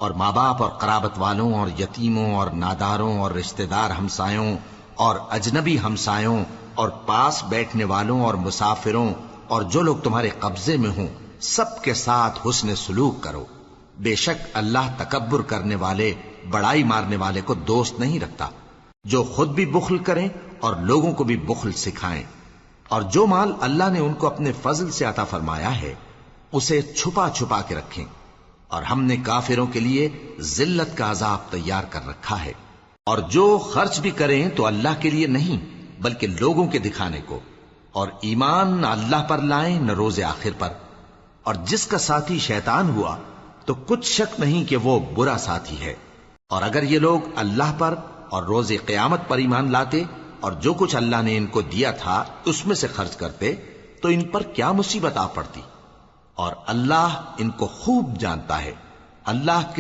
اور ماں باپ اور قرابت والوں اور یتیموں اور ناداروں اور رشتہ دار ہمسایوں اور اجنبی ہمسایوں اور پاس بیٹھنے والوں اور مسافروں اور جو لوگ تمہارے قبضے میں ہوں سب کے ساتھ حسن سلوک کرو. بے شک اللہ تکبر کرنے والے بڑائی مارنے والے کو دوست نہیں رکھتا. جو خود بھی بخل کریں اور لوگوں کو بھی بخل سکھائیں، اور جو مال اللہ نے ان کو اپنے فضل سے عطا فرمایا ہے اسے چھپا چھپا کے رکھیں. اور ہم نے کافروں کے لیے ذلت کا عذاب تیار کر رکھا ہے. اور جو خرچ بھی کریں تو اللہ کے لیے نہیں بلکہ لوگوں کے دکھانے کو، اور ایمان نہ اللہ پر لائیں نہ روز آخر پر. اور جس کا ساتھی شیطان ہوا تو کچھ شک نہیں کہ وہ برا ساتھی ہے. اور اگر یہ لوگ اللہ پر اور روز قیامت پر ایمان لاتے اور جو کچھ اللہ نے ان کو دیا تھا اس میں سے خرچ کرتے تو ان پر کیا مصیبت آ پڑتی. اور اللہ ان کو خوب جانتا ہے. اللہ